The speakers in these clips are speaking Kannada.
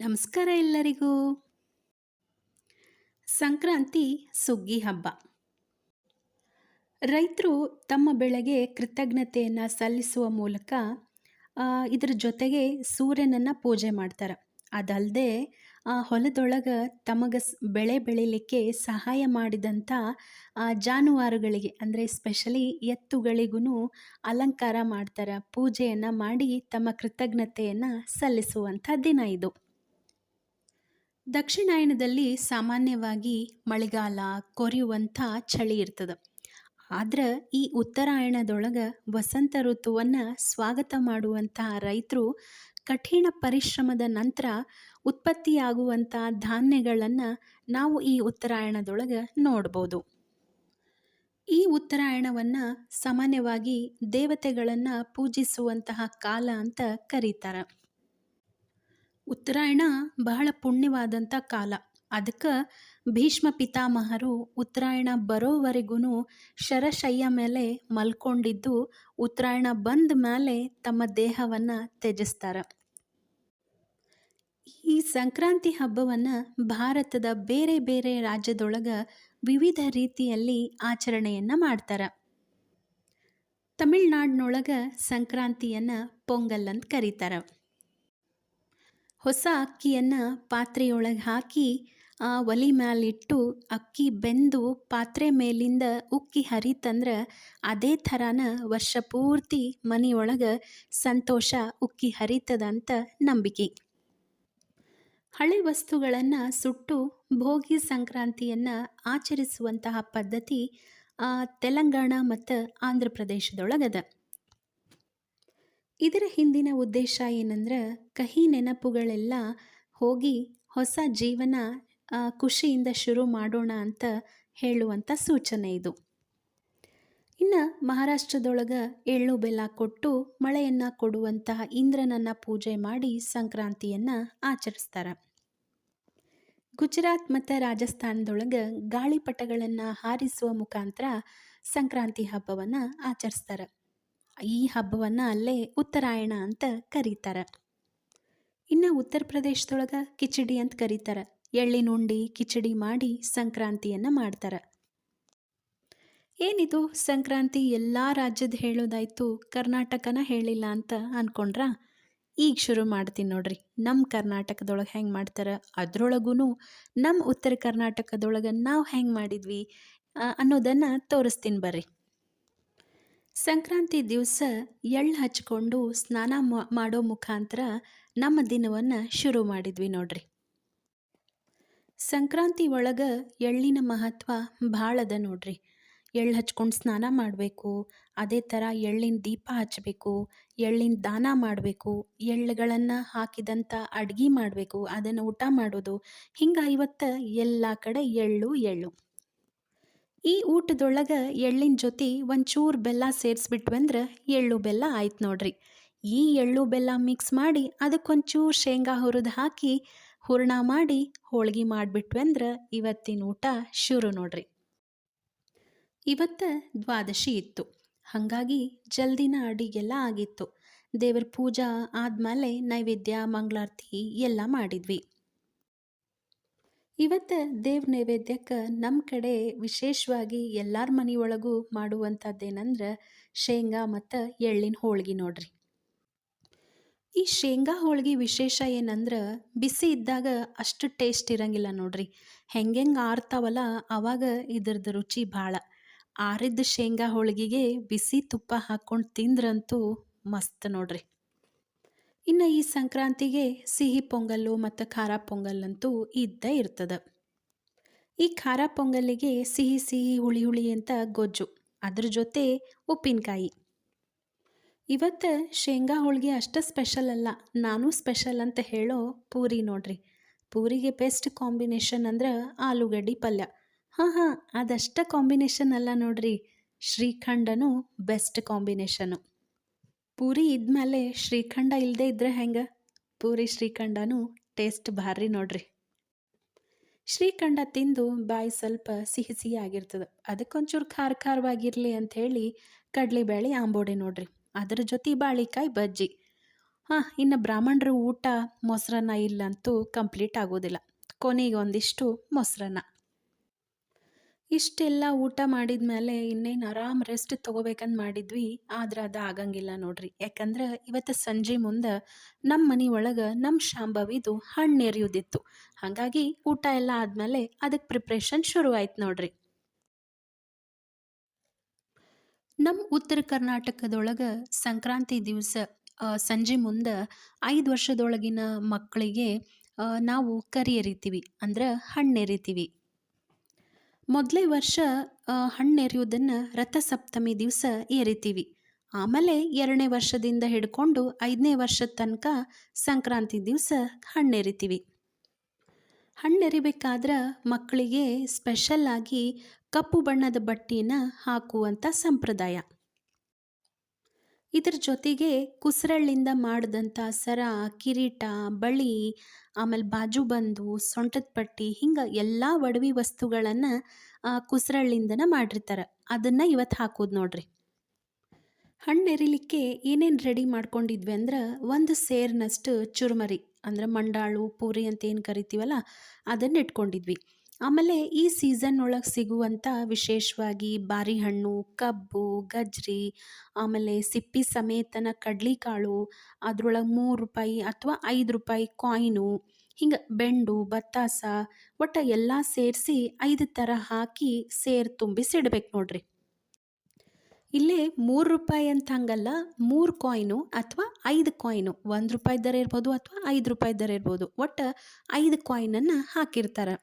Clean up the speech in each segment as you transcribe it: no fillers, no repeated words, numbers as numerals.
ನಮಸ್ಕಾರ ಎಲ್ಲರಿಗೂ. ಸಂಕ್ರಾಂತಿ ಸುಗ್ಗಿ ಹಬ್ಬ. ರೈತರು ತಮ್ಮ ಬೆಳೆಗೆ ಕೃತಜ್ಞತೆಯನ್ನು ಸಲ್ಲಿಸುವ ಮೂಲಕ ಇದ್ರ ಜೊತೆಗೆ ಸೂರ್ಯನನ್ನು ಪೂಜೆ ಮಾಡ್ತಾರೆ. ಅದಲ್ಲದೆ ಹೊಲದೊಳಗೆ ತಮಗೆ ಬೆಳೆ ಬೆಳಿಲಿಕ್ಕೆ ಸಹಾಯ ಮಾಡಿದಂಥ ಜಾನುವಾರುಗಳಿಗೆ ಅಂದರೆ ಸ್ಪೆಷಲಿ ಎತ್ತುಗಳಿಗೂ ಅಲಂಕಾರ ಮಾಡ್ತಾರೆ, ಪೂಜೆಯನ್ನು ಮಾಡಿ ತಮ್ಮ ಕೃತಜ್ಞತೆಯನ್ನು ಸಲ್ಲಿಸುವಂಥ ದಿನ ಇದು. ದಕ್ಷಿಣಾಯನದಲ್ಲಿ ಸಾಮಾನ್ಯವಾಗಿ ಮಳೆಗಾಲ ಕೊರೆಯುವಂಥ ಚಳಿ ಇರ್ತದೆ. ಆದ್ರೆ ಈ ಉತ್ತರಾಯಣದೊಳಗೆ ವಸಂತ ಋತುವನ್ನು ಸ್ವಾಗತ ಮಾಡುವಂಥ ರೈತರು ಕಠಿಣ ಪರಿಶ್ರಮದ ನಂತರ ಉತ್ಪತ್ತಿಯಾಗುವಂಥ ಧಾನ್ಯಗಳನ್ನು ನಾವು ಈ ಉತ್ತರಾಯಣದೊಳಗೆ ನೋಡ್ಬೋದು. ಈ ಉತ್ತರಾಯಣವನ್ನು ಸಾಮಾನ್ಯವಾಗಿ ದೇವತೆಗಳನ್ನು ಪೂಜಿಸುವಂತಹ ಕಾಲ ಅಂತ ಕರೀತಾರೆ. ಉತ್ತರಾಯಣ ಬಹಳ ಪುಣ್ಯವಾದಂಥ ಕಾಲ. ಅದಕ್ಕೆ ಭೀಷ್ಮ ಪಿತಾಮಹರು ಉತ್ತರಾಯಣ ಬರೋವರೆಗೂ ಶರಶಯ್ಯ ಮೇಲೆ ಮಲ್ಕೊಂಡಿದ್ದು ಉತ್ತರಾಯಣ ಬಂದ ಮೇಲೆ ತಮ್ಮ ದೇಹವನ್ನು ತ್ಯಜಿಸ್ತಾರೆ. ಈ ಸಂಕ್ರಾಂತಿ ಹಬ್ಬವನ್ನು ಭಾರತದ ಬೇರೆ ಬೇರೆ ರಾಜ್ಯದೊಳಗೆ ವಿವಿಧ ರೀತಿಯಲ್ಲಿ ಆಚರಣೆಯನ್ನು ಮಾಡ್ತಾರೆ. ತಮಿಳ್ನಾಡಿನೊಳಗೆ ಸಂಕ್ರಾಂತಿಯನ್ನು ಪೊಂಗಲ್ ಅಂತ ಕರೀತಾರೆ. ಹೊಸ ಅಕ್ಕಿಯನ್ನು ಪಾತ್ರೆಯೊಳಗೆ ಹಾಕಿ ಒಲೆ ಮ್ಯಾಲಿಟ್ಟು ಅಕ್ಕಿ ಬೆಂದು ಪಾತ್ರೆ ಮೇಲಿಂದ ಉಕ್ಕಿ ಹರಿತಂದ್ರೆ ಅದೇ ಥರನ ವರ್ಷ ಪೂರ್ತಿ ಮನೆಯೊಳಗೆ ಸಂತೋಷ ಉಕ್ಕಿ ಹರಿತದಂತ ನಂಬಿಕೆ. ಹಳೆ ವಸ್ತುಗಳನ್ನು ಸುಟ್ಟು ಭೋಗಿ ಸಂಕ್ರಾಂತಿಯನ್ನು ಆಚರಿಸುವಂತಹ ಪದ್ಧತಿ ತೆಲಂಗಾಣ ಮತ್ತು ಆಂಧ್ರ ಪ್ರದೇಶದೊಳಗದ. ಇದರ ಹಿಂದಿನ ಉದ್ದೇಶ ಏನಂದ್ರೆ ಕಹಿ ನೆನಪುಗಳೆಲ್ಲ ಹೋಗಿ ಹೊಸ ಜೀವನ ಖುಷಿಯಿಂದ ಶುರು ಮಾಡೋಣ ಅಂತ ಹೇಳುವಂಥ ಸೂಚನೆ ಇದು. ಇನ್ನು ಮಹಾರಾಷ್ಟ್ರದೊಳಗೆ ಎಳ್ಳು ಬೆಲ್ಲ ಕೊಟ್ಟು ಮಳೆಯನ್ನು ಕೊಡುವಂತಹ ಇಂದ್ರನನ್ನು ಪೂಜೆ ಮಾಡಿ ಸಂಕ್ರಾಂತಿಯನ್ನು ಆಚರಿಸ್ತಾರೆ. ಗುಜರಾತ್ ಮತ್ತು ರಾಜಸ್ಥಾನದೊಳಗೆ ಗಾಳಿಪಟಗಳನ್ನು ಹಾರಿಸುವ ಮುಖಾಂತರ ಸಂಕ್ರಾಂತಿ ಹಬ್ಬವನ್ನು ಆಚರಿಸ್ತಾರೆ. ಈ ಹಬ್ಬವನ್ನು ಅಲ್ಲೇ ಉತ್ತರಾಯಣ ಅಂತ ಕರೀತಾರೆ. ಇನ್ನು ಉತ್ತರ ಪ್ರದೇಶದೊಳಗೆ ಕಿಚಡಿ ಅಂತ ಕರೀತಾರೆ. ಎಳ್ಳಿನ ಉಂಡಿ ಕಿಚಡಿ ಮಾಡಿ ಸಂಕ್ರಾಂತಿಯನ್ನು ಮಾಡ್ತಾರೆ. ಏನಿದು ಸಂಕ್ರಾಂತಿ ಎಲ್ಲ ರಾಜ್ಯದ ಹೇಳೋದಾಯ್ತು, ಕರ್ನಾಟಕನ ಹೇಳಿಲ್ಲ ಅಂತ ಅಂದ್ಕೊಂಡ್ರಾ? ಈಗ ಶುರು ಮಾಡ್ತೀನಿ ನೋಡ್ರಿ. ನಮ್ಮ ಕರ್ನಾಟಕದೊಳಗೆ ಹೆಂಗೆ ಮಾಡ್ತಾರೆ, ಅದರೊಳಗೂ ನಮ್ಮ ಉತ್ತರ ಕರ್ನಾಟಕದೊಳಗೆ ನಾವು ಹೆಂಗೆ ಮಾಡಿದ್ವಿ ಅನ್ನೋದನ್ನು ತೋರಿಸ್ತೀನಿ ಬರ್ರಿ. ಸಂಕ್ರಾಂತಿ ದಿವಸ ಎಳ್ಳು ಹಚ್ಕೊಂಡು ಸ್ನಾನ ಮಾಡೋ ಮುಖಾಂತರ ನಮ್ಮ ದಿನವನ್ನು ಶುರು ಮಾಡಿದ್ವಿ ನೋಡ್ರಿ. ಸಂಕ್ರಾಂತಿ ಒಳಗೆ ಎಳ್ಳಿನ ಮಹತ್ವ ಭಾಳ ಅದ ನೋಡ್ರಿ. ಎಳ್ಳು ಹಚ್ಕೊಂಡು ಸ್ನಾನ ಮಾಡಬೇಕು, ಅದೇ ಥರ ಎಳ್ಳಿನ ದೀಪ ಹಚ್ಚಬೇಕು, ಎಳ್ಳಿನ ದಾನ ಮಾಡಬೇಕು, ಎಳ್ಳುಗಳನ್ನು ಹಾಕಿದಂಥ ಅಡ್ಗೆ ಮಾಡಬೇಕು, ಅದನ್ನು ಊಟ ಮಾಡೋದು. ಹಿಂಗೆ ಇವತ್ತು ಎಲ್ಲ ಕಡೆ ಎಳ್ಳು ಎಳ್ಳು. ಈ ಊಟದೊಳಗೆ ಎಳ್ಳಿನ ಜೊತೆ ಒಂಚೂರು ಬೆಲ್ಲ ಸೇರಿಸ್ಬಿಟ್ವಂದ್ರೆ ಎಳ್ಳು ಬೆಲ್ಲ ಆಯ್ತು ನೋಡ್ರಿ. ಈ ಎಳ್ಳು ಬೆಲ್ಲ ಮಿಕ್ಸ್ ಮಾಡಿ ಅದಕ್ಕೊಂಚೂರು ಶೇಂಗಾ ಹುರಿದು ಹಾಕಿ ಹೂರ್ಣ ಮಾಡಿ ಹೋಳ್ಗೆ ಮಾಡಿಬಿಟ್ವಂದ್ರೆ ಇವತ್ತಿನ ಊಟ ಶುರು ನೋಡ್ರಿ. ಇವತ್ತು ದ್ವಾದಶಿ ಇತ್ತು, ಹಾಗಾಗಿ ಜಲ್ದಿನ ಅಡಿಗೆಲ್ಲ ಆಗಿತ್ತು. ದೇವ್ರ ಪೂಜಾ ಆದಮೇಲೆ ನೈವೇದ್ಯ ಮಂಗಳಾರತಿ ಎಲ್ಲ ಮಾಡಿದ್ವಿ. ಇವತ್ತು ದೇವ್ರ ನೈವೇದ್ಯಕ್ಕೆ ನಮ್ಮ ಕಡೆ ವಿಶೇಷವಾಗಿ ಎಲ್ಲರ ಮನೆಯೊಳಗೂ ಮಾಡುವಂಥದ್ದೇನೆಂದ್ರೆ ಶೇಂಗಾ ಮತ್ತು ಎಳ್ಳಿನ ಹೋಳ್ಗೆ ನೋಡ್ರಿ. ಈ ಶೇಂಗಾ ಹೋಳ್ಗೆ ವಿಶೇಷ ಏನಂದ್ರೆ ಬಿಸಿ ಇದ್ದಾಗ ಅಷ್ಟು ಟೇಸ್ಟ್ ಇರಂಗಿಲ್ಲ ನೋಡ್ರಿ. ಹೆಂಗೆ ಆರ್ತಾವಲ್ಲ ಆವಾಗ ಇದ್ರದ್ದು ರುಚಿ ಭಾಳ. ಆರಿದ್ದ ಶೇಂಗಾ ಹೋಳ್ಗೆಗೆ ಬಿಸಿ ತುಪ್ಪ ಹಾಕ್ಕೊಂಡು ತಿಂದ್ರಂತೂ ಮಸ್ತ್ ನೋಡ್ರಿ. ಇನ್ನು ಈ ಸಂಕ್ರಾಂತಿಗೆ ಸಿಹಿ ಪೊಂಗಲ್ಲು ಮತ್ತು ಖಾರ ಪೊಂಗಲ್ಲಂತೂ ಇದ್ದೇ ಇರ್ತದೆ. ಈ ಖಾರ ಪೊಂಗಲ್ಲಿಗೆ ಸಿಹಿ ಸಿಹಿ ಹುಳಿ ಹುಳಿ ಅಂತ ಗೊಜ್ಜು, ಅದ್ರ ಜೊತೆ ಉಪ್ಪಿನಕಾಯಿ. ಇವತ್ತು ಶೇಂಗಾ ಹೋಳ್ಗೆ ಅಷ್ಟು ಸ್ಪೆಷಲ್ ಅಲ್ಲ, ನಾನು ಸ್ಪೆಷಲ್ ಅಂತ ಹೇಳೋ ಪೂರಿ ನೋಡ್ರಿ. ಪೂರಿಗೆ ಬೆಸ್ಟ್ ಕಾಂಬಿನೇಷನ್ ಅಂದ್ರೆ ಆಲೂಗಡ್ಡೆ ಪಲ್ಯ. ಹಾಂ ಅದಷ್ಟ ಕಾಂಬಿನೇಷನ್ ಅಲ್ಲ ನೋಡ್ರಿ, ಶ್ರೀಖಂಡನೂ ಬೆಸ್ಟ್ ಕಾಂಬಿನೇಷನು. ಪೂರಿ ಇದ್ಮೇಲೆ ಶ್ರೀಖಂಡ ಇಲ್ಲದೆ ಇದ್ರೆ ಹೆಂಗೆ? ಪೂರಿ ಶ್ರೀಖಂಡನೂ ಟೇಸ್ಟ್ ಭಾರಿ ನೋಡ್ರಿ. ಶ್ರೀಖಂಡ ತಿಂದು ಬಾಯಿ ಸ್ವಲ್ಪ ಸಿಹಿ ಸಿಹಿ ಆಗಿರ್ತದೆ, ಅದಕ್ಕೊಂಚೂರು ಖಾರ ಖಾರವಾಗಿರಲಿ ಅಂಥೇಳಿ ಕಡಲೆಬೇಳೆ ಆಂಬೋಡೆ ನೋಡ್ರಿ, ಅದ್ರ ಜೊತೆ ಬಾಳಿಕಾಯಿ ಬಜ್ಜಿ. ಇನ್ನು ಬ್ರಾಹ್ಮಣರ ಊಟ ಮೊಸರನ್ನ ಇಲ್ಲಂತೂ ಕಂಪ್ಲೀಟ್ ಆಗೋದಿಲ್ಲ. ಕೊನೆಗೆ ಒಂದಿಷ್ಟು ಮೊಸರನ್ನ. ಇಷ್ಟೆಲ್ಲ ಊಟ ಮಾಡಿದ ಮೇಲೆ ಇನ್ನೇನು ಆರಾಮ್ ರೆಸ್ಟ್ ತೊಗೋಬೇಕಂತ ಮಾಡಿದ್ವಿ. ಆದ್ರೆ ಅದು ಆಗಂಗಿಲ್ಲ ನೋಡ್ರಿ. ಯಾಕಂದ್ರೆ ಇವತ್ತು ಸಂಜೆ ಮುಂದೆ ನಮ್ಮ ಮನೆ ಒಳಗೆ ನಮ್ಮ ಶಾಂಭವಿದು ಹಣ್ಣು ಎರಿಯೋದಿತ್ತು. ಹಾಗಾಗಿ ಊಟ ಎಲ್ಲ ಆದಮೇಲೆ ಅದಕ್ಕೆ ಪ್ರಿಪ್ರೇಷನ್ ಶುರು ಆಯ್ತು ನೋಡ್ರಿ. ನಮ್ಮ ಉತ್ತರ ಕರ್ನಾಟಕದೊಳಗೆ ಸಂಕ್ರಾಂತಿ ದಿವಸ ಸಂಜೆ ಮುಂದೆ 5 ವರ್ಷದೊಳಗಿನ ಮಕ್ಕಳಿಗೆ ನಾವು ಕರಿ ಎರಿತೀವಿ. ಅಂದ್ರೆ ಹಣ್ಣು ಎರಿತೀವಿ. ಮೊದಲೇ ವರ್ಷ ಹಣ್ಣು ಎರೆಯೋದನ್ನು ರಥಸಪ್ತಮಿ ದಿವಸ ಎರಿತೀವಿ. ಆಮೇಲೆ 2ನೇ ವರ್ಷದಿಂದ ಹಿಡ್ಕೊಂಡು 5ನೇ ವರ್ಷದ ತನಕ ಸಂಕ್ರಾಂತಿ ದಿವಸ ಹಣ್ಣು ಎರಿತೀವಿ. ಹಣ್ಣು ಎರಿಬೇಕಾದ್ರೆ ಮಕ್ಕಳಿಗೆ ಸ್ಪೆಷಲ್ ಆಗಿ ಕಪ್ಪು ಬಣ್ಣದ ಬಟ್ಟೆನ ಹಾಕುವಂಥ ಸಂಪ್ರದಾಯ. ಇದ್ರ ಜೊತೆಗೆ ಕುಸರಳ್ಳಿಂದ ಮಾಡಿದಂಥ ಸರ, ಕಿರೀಟ, ಬಳಿ, ಆಮೇಲೆ ಬಾಜುಬಂದು, ಸೊಂಟದ ಪಟ್ಟಿ ಹಿಂಗೆ ಎಲ್ಲ ಒಡವೆ ವಸ್ತುಗಳನ್ನು ಕುಸರಳ್ಳಿಂದನೇ ಮಾಡಿರ್ತಾರೆ. ಅದನ್ನು ಇವತ್ತು ಹಾಕೋದು ನೋಡ್ರಿ. ಹಣ್ಣು ಎರಿಲಿಕ್ಕೆ ಏನೇನು ರೆಡಿ ಮಾಡ್ಕೊಂಡಿದ್ವಿ ಅಂದ್ರೆ, ಒಂದು ಸೇರಿನಷ್ಟು ಚುರುಮರಿ ಅಂದ್ರೆ ಮಂಡಾಳು, ಪೂರಿ ಅಂತ ಏನು ಕರಿತೀವಲ್ಲ ಅದನ್ನು ಇಟ್ಕೊಂಡಿದ್ವಿ. ಆಮೇಲೆ ಈ ಸೀಸನ್ ಒಳಗೆ ಸಿಗುವಂಥ ವಿಶೇಷವಾಗಿ ಬಾರಿಹಣ್ಣು, ಕಬ್ಬು, ಗಜ್ರಿ, ಆಮೇಲೆ ಸಿಪ್ಪಿ ಸಮೇತನ ಕಡ್ಲಿಕಾಳು, ಅದ್ರೊಳಗೆ ₹3 ಅಥವಾ ₹5 ಕಾಯಿನು, ಹಿಂಗೆ ಬೆಂಡು, ಬತ್ತಾಸ ಒಟ್ಟು ಎಲ್ಲ ಸೇರಿಸಿ 5 ಥರ ಹಾಕಿ ಸೇರು ತುಂಬಿಸಿಡ್ಬೇಕು ನೋಡ್ರಿ. ಇಲ್ಲೇ ₹3 ಅಂತ ಹಂಗಲ್ಲ, 3 ಕಾಯಿನು ಅಥವಾ 5 ಕಾಯಿನು, ₹1 ದರ ಇರ್ಬೋದು ಅಥವಾ ₹5 ದರ ಇರ್ಬೋದು, ಒಟ್ಟು 5 ಕಾಯಿನನ್ನು ಹಾಕಿರ್ತಾರೆ.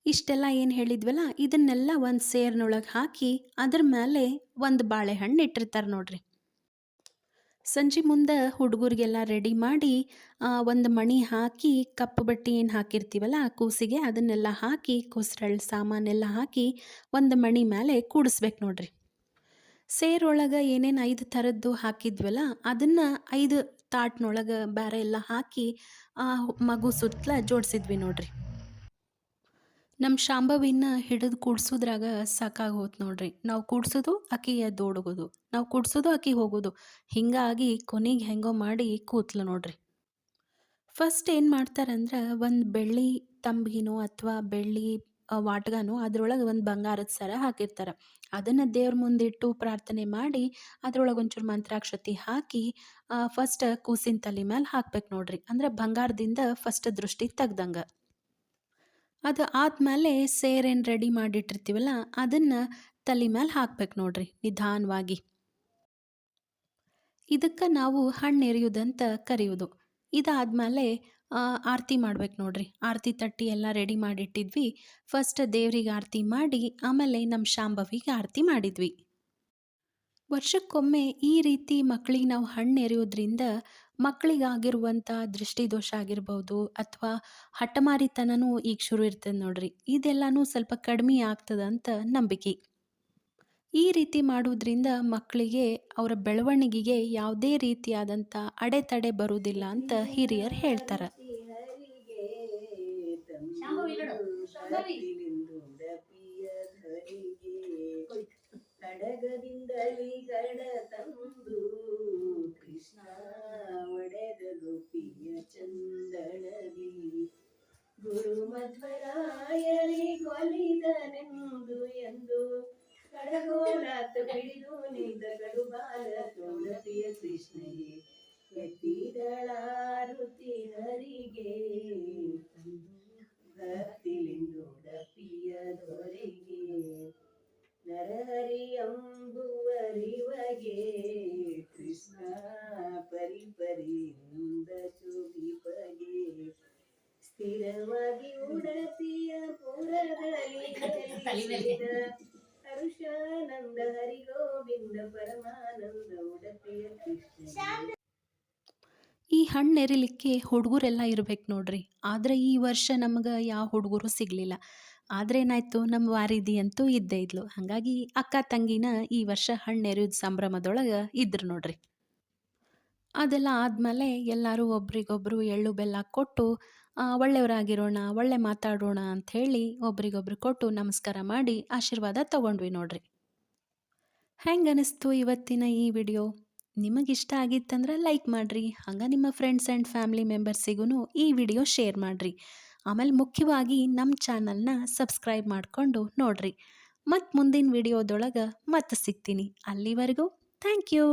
ಇಷ್ಟೆಲ್ಲ ಏನು ಹೇಳಿದ್ವಲ್ಲ ಇದನ್ನೆಲ್ಲ ಒಂದು ಸೇರಿನೊಳಗೆ ಹಾಕಿ ಅದ್ರ ಮೇಲೆ ಒಂದು ಬಾಳೆಹಣ್ಣು ಇಟ್ಟಿರ್ತಾರೆ ನೋಡ್ರಿ. ಸಂಜೆ ಮುಂದೆ ಹುಡುಗರಿಗೆಲ್ಲ ರೆಡಿ ಮಾಡಿ ಒಂದು ಮಣಿ ಹಾಕಿ ಕಪ್ಪು ಬಟ್ಟೆ ಏನು ಹಾಕಿರ್ತೀವಲ್ಲ ಆ ಕೂಸಿಗೆ ಅದನ್ನೆಲ್ಲ ಹಾಕಿ ಕುಸ್ರಳು ಸಾಮಾನೆಲ್ಲ ಹಾಕಿ ಒಂದು ಮಣಿ ಮೇಲೆ ಕೂಡಿಸ್ಬೇಕು ನೋಡ್ರಿ. ಸೇರೊಳಗೆ ಏನೇನು 5 ಥರದ್ದು ಹಾಕಿದ್ವಲ್ಲ ಅದನ್ನು 5 ತಾಟ್ನೊಳಗೆ ಬೇರೆ ಎಲ್ಲ ಹಾಕಿ ಮಗು ಸುತ್ತಲ ಜೋಡಿಸಿದ್ವಿ ನೋಡ್ರಿ. ನಮ್ಮ ಶಾಂಭವಿನ ಹಿಡಿದು ಕೂಡ್ಸೋದ್ರಾಗ ಸಾಕಾಗಿ ಹೋತು ನೋಡ್ರಿ. ನಾವು ಕೂಡ್ಸೋದು ಆಕಿ ಎದ್ದು ಓಡೋಗೋದು, ನಾವು ಕೂಡ್ಸೋದು ಆಕಿ ಹೋಗೋದು, ಹಿಂಗಾಗಿ ಕೊನೆಗೆ ಹೆಂಗೋ ಮಾಡಿ ಕೂತ್ಲು ನೋಡ್ರಿ. ಫಸ್ಟ್ ಏನು ಮಾಡ್ತಾರಂದ್ರೆ ಒಂದು ಬೆಳ್ಳಿ ತಂಬಿನೋ ಅಥವಾ ಬೆಳ್ಳಿ ವಾಟ್ಗಾನೋ ಅದ್ರೊಳಗೆ ಒಂದು ಬಂಗಾರದ ಸರ ಹಾಕಿರ್ತಾರೆ. ಅದನ್ನು ದೇವ್ರ ಮುಂದಿಟ್ಟು ಪ್ರಾರ್ಥನೆ ಮಾಡಿ ಅದ್ರೊಳಗೆ ಒಂಚೂರು ಮಂತ್ರಾಕ್ಷತೆ ಹಾಕಿ ಫಸ್ಟ್ ಕೂಸಿನ ತಲೆ ಮೇಲೆ ಹಾಕ್ಬೇಕು ನೋಡ್ರಿ. ಅಂದ್ರೆ ಬಂಗಾರದಿಂದ ಫಸ್ಟ್ ದೃಷ್ಟಿ ತೆಗ್ದಂಗೆ. ಅದು ಆದಮೇಲೆ ಸೇರೇನು ರೆಡಿ ಮಾಡಿಟ್ಟಿರ್ತೀವಲ್ಲ ಅದನ್ನು ತಲೆ ಮೇಲೆ ಹಾಕ್ಬೇಕು ನೋಡ್ರಿ ನಿಧಾನವಾಗಿ. ಇದಕ್ಕೆ ನಾವು ಹಣ್ಣು ಎರೆಯೋದಂತ ಕರೆಯೋದು. ಇದಾದಮೇಲೆ ಆರತಿ ಮಾಡ್ಬೇಕು ನೋಡ್ರಿ. ಆರತಿ ತಟ್ಟಿ ಎಲ್ಲ ರೆಡಿ ಮಾಡಿಟ್ಟಿದ್ವಿ. ಫಸ್ಟ್ ದೇವ್ರಿಗೆ ಆರತಿ ಮಾಡಿ ಆಮೇಲೆ ನಮ್ಮ ಶಾಂಭವಿಗೆ ಆರತಿ ಮಾಡಿದ್ವಿ. ವರ್ಷಕ್ಕೊಮ್ಮೆ ಈ ರೀತಿ ಮಕ್ಕಳಿಗೆ ನಾವು ಹಣ್ಣು ಎರೆಯೋದ್ರಿಂದ ಮಕ್ಕಳಿಗಾಗಿರುವಂಥ ದೃಷ್ಟಿದೋಷ ಆಗಿರ್ಬೋದು ಅಥವಾ ಹಠಮಾರಿತನನೂ ಈಗ ಶುರು ಇರ್ತದೆ ನೋಡ್ರಿ. ಇದೆಲ್ಲನೂ ಸ್ವಲ್ಪ ಕಡಿಮೆ ಆಗ್ತದಂತ ನಂಬಿಕೆ. ಈ ರೀತಿ ಮಾಡೋದ್ರಿಂದ ಮಕ್ಕಳಿಗೆ ಅವರ ಬೆಳವಣಿಗೆಗೆ ಯಾವುದೇ ರೀತಿಯಾದಂಥ ಅಡೆತಡೆ ಬರುವುದಿಲ್ಲ ಅಂತ ಹಿರಿಯರು ಹೇಳ್ತಾರೆ. ಕಡಗದಿಂದಲಿ ಗಡ ತಂದು ಕೃಷ್ಣ ಒಡೆದ ಗೋಪಿಯ ಚಂದಳದಿ ಗುರು ಮಧ್ವರಾಯಲಿ ಕೊಲಿದನೆಂದು ಎಂದು ಕಡಗೋಲಾತ ಬಿಡಿದು ನಿಂದ ಕಡುಬಾಲ ತುಳಸಿಯ ಕೃಷ್ಣಗೆ ಎತ್ತಿದಳಾರುತಿ ಹರಿಗೆ ಭಕ್ತಿಲಿಂದುಡಪಿಯ ದೊರೆಗೆ ನರಹರಿ ಅಂಬುವರಿವಗೆ ಕೃಷ್ಣ ಪರಿಪರಿಯಿಂದ ಚುಬಿಪಗೆ ಸ್ಥಿರವಾಗಿ ಉಡಪಿಯ ಪುರದಲ್ಲಿ ಹರುಷಾನಂದ ಹರಿ ಗೋವಿಂದ ಪರಮಾನಂದ ಉಡಪಿಯ ಕೃಷ್ಣ. ಈ ಹಣ್ಣು ಎರಿಲಿಕ್ಕೆ ಹುಡುಗರೆಲ್ಲ ಇರ್ಬೇಕು ನೋಡ್ರಿ. ಆದರೆ ಈ ವರ್ಷ ನಮ್ಗೆ ಯಾವ ಹುಡುಗರು ಸಿಗಲಿಲ್ಲ. ಆದರೆ ಏನಾಯಿತು, ನಮ್ಮ ವಾರಿದಿ ಅಂತೂ ಇದ್ದೇ ಇದ್ಲು. ಹಾಗಾಗಿ ಅಕ್ಕ ತಂಗಿನ ಈ ವರ್ಷ ಹಣ್ಣು ಎರೆಯೋದು ಸಂಭ್ರಮದೊಳಗೆ ಇದ್ರು ನೋಡ್ರಿ. ಅದೆಲ್ಲ ಆದಮೇಲೆ ಎಲ್ಲರೂ ಒಬ್ರಿಗೊಬ್ರು ಎಳ್ಳು ಬೆಲ್ಲ ಕೊಟ್ಟು ಒಳ್ಳೆಯವರಾಗಿರೋಣ, ಒಳ್ಳೆ ಮಾತಾಡೋಣ ಅಂಥೇಳಿ ಒಬ್ರಿಗೊಬ್ರು ಕೊಟ್ಟು ನಮಸ್ಕಾರ ಮಾಡಿ ಆಶೀರ್ವಾದ ತಗೊಂಡ್ವಿ ನೋಡ್ರಿ. ಹೆಂಗೆ ಅನಿಸ್ತು ಇವತ್ತಿನ ಈ ವಿಡಿಯೋ? ನಿಮಗಿಷ್ಟ ಆಗಿತ್ತಂದ್ರೆ ಲೈಕ್ ಮಾಡಿರಿ. ಹಂಗೆ ನಿಮ್ಮ ಫ್ರೆಂಡ್ಸ್ ಆ್ಯಂಡ್ ಫ್ಯಾಮಿಲಿ ಮೆಂಬರ್ಸಿಗೂ ಈ ವಿಡಿಯೋ ಶೇರ್ ಮಾಡಿರಿ. ಆಮೇಲೆ ಮುಖ್ಯವಾಗಿ ನಮ್ಮ ಚಾನಲ್ನ ಸಬ್ಸ್ಕ್ರೈಬ್ ಮಾಡಿಕೊಂಡು ನೋಡಿರಿ. ಮತ್ತು ಮುಂದಿನ ವಿಡಿಯೋದೊಳಗೆ ಮತ್ತೆ ಸಿಗ್ತೀನಿ. ಅಲ್ಲಿವರೆಗೂ ಥ್ಯಾಂಕ್ ಯು.